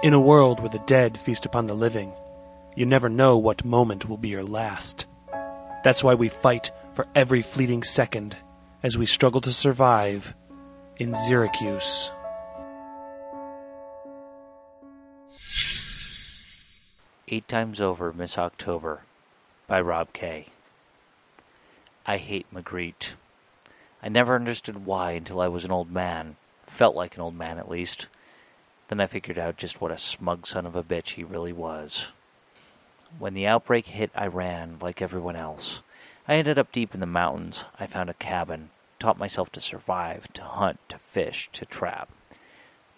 In a world where the dead feast upon the living, you never know what moment will be your last. That's why we fight for every fleeting second as we struggle to survive in Syracuse. Eight Times Over, Miss October by Rob Kay. I hate Magritte. I never understood why until I was an old man. Felt like an old man, at least. Then I figured out just what a smug son of a bitch he really was. When the outbreak hit, I ran like everyone else. I ended up deep in the mountains. I found a cabin, taught myself to survive, to hunt, to fish, to trap.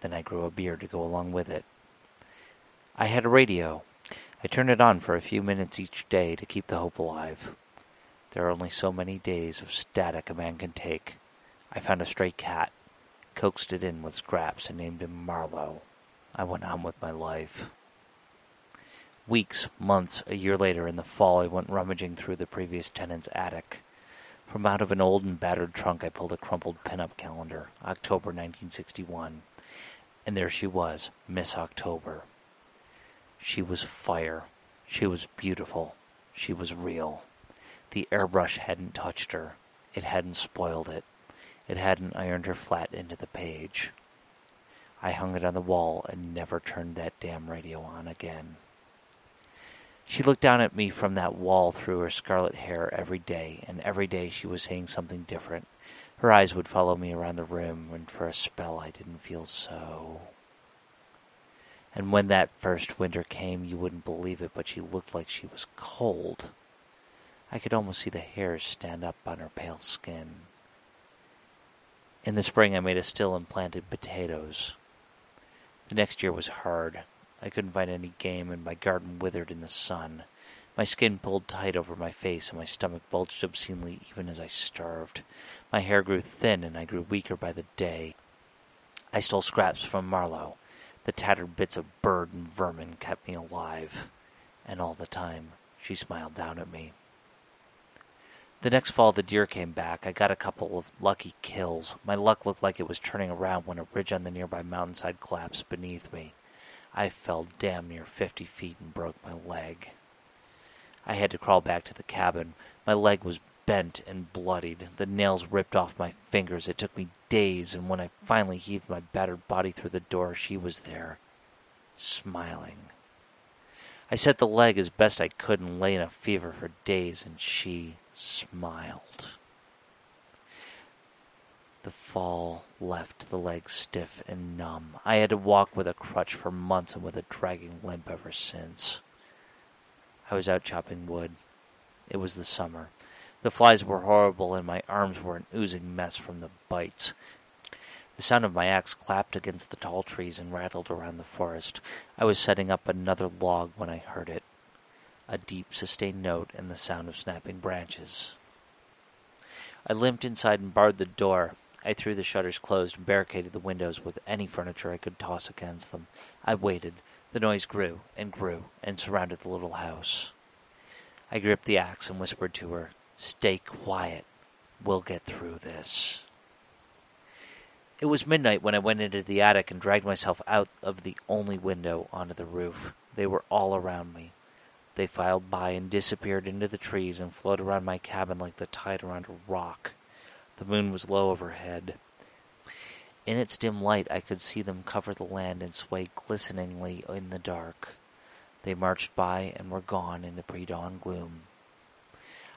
Then I grew a beard to go along with it. I had a radio. I turned it on for a few minutes each day to keep the hope alive. There are only so many days of static a man can take. I found a stray cat, coaxed it in with scraps, and named him Marlowe. I went on with my life. Weeks, months, a year later, in the fall, I went rummaging through the previous tenant's attic. From out of an old and battered trunk, I pulled a crumpled pin-up calendar, October 1961. And there she was, Miss October. She was fire. She was beautiful. She was real. The airbrush hadn't touched her. It hadn't spoiled it. It hadn't ironed her flat into the page. I hung it on the wall and never turned that damn radio on again. She looked down at me from that wall through her scarlet hair every day, and every day she was saying something different. Her eyes would follow me around the room, and for a spell I didn't feel so. And when that first winter came, you wouldn't believe it, but she looked like she was cold. I could almost see the hairs stand up on her pale skin. In the spring, I made a still and planted potatoes. The next year was hard. I couldn't find any game, and my garden withered in the sun. My skin pulled tight over my face, and my stomach bulged obscenely even as I starved. My hair grew thin, and I grew weaker by the day. I stole scraps from Marlowe. The tattered bits of bird and vermin kept me alive. And all the time, she smiled down at me. The next fall, the deer came back. I got a couple of lucky kills. My luck looked like it was turning around when a ridge on the nearby mountainside collapsed beneath me. I fell damn near 50 feet and broke my leg. I had to crawl back to the cabin. My leg was bent and bloodied. The nails ripped off my fingers. It took me days, and when I finally heaved my battered body through the door, she was there, smiling. I set the leg as best I could and lay in a fever for days, and she smiled. The fall left the leg stiff and numb. I had to walk with a crutch for months and with a dragging limp ever since. I was out chopping wood. It was the summer. The flies were horrible and my arms were an oozing mess from the bites. The sound of my axe clapped against the tall trees and rattled around the forest. I was setting up another log when I heard it. A deep, sustained note and the sound of snapping branches. I limped inside and barred the door. I threw the shutters closed and barricaded the windows with any furniture I could toss against them. I waited. The noise grew and surrounded the little house. I gripped the axe and whispered to her, "Stay quiet. We'll get through this." It was midnight when I went into the attic and dragged myself out of the only window onto the roof. They were all around me. They filed by and disappeared into the trees and floated around my cabin like the tide around a rock. The moon was low overhead. In its dim light, I could see them cover the land and sway glisteningly in the dark. They marched by and were gone in the pre-dawn gloom.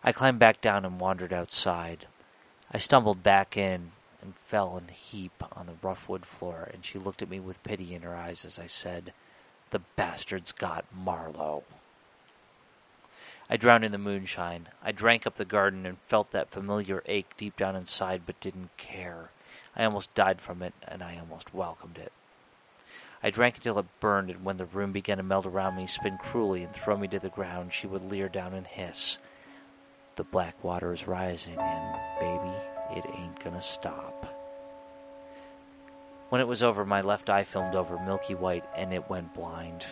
I climbed back down and wandered outside. I stumbled back in and fell in a heap on the rough wood floor, and she looked at me with pity in her eyes as I said, "The bastard's got Marlowe." I drowned in the moonshine. I drank up the garden and felt that familiar ache deep down inside, but didn't care. I almost died from it, and I almost welcomed it. I drank until it burned, and when the room began to melt around me, spin cruelly, and throw me to the ground, she would leer down and hiss, "The black water is rising, and, baby, it ain't gonna stop." When it was over, my left eye filmed over milky white, and it went blind.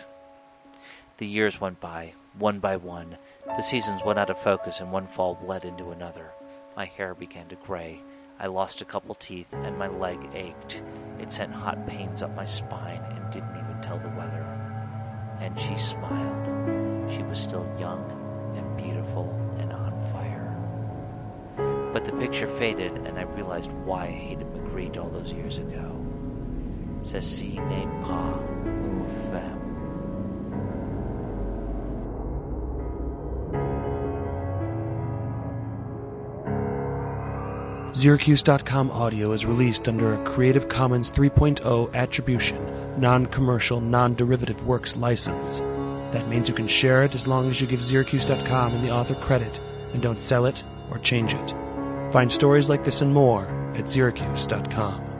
The years went by, one by one. The seasons went out of focus, and one fall bled into another. My hair began to gray. I lost a couple teeth, and my leg ached. It sent hot pains up my spine and didn't even tell tell the weather. And she smiled. She was still young and beautiful and on fire. But the picture faded, and I realized why I hated Magritte all those years ago. Ceci n'est pas une femme. Syracuse.com audio is released under a Creative Commons 3.0 Attribution, Non-Commercial, Non-Derivative Works license. That means you can share it as long as you give Syracuse.com and the author credit and don't sell it or change it. Find stories like this and more at Syracuse.com.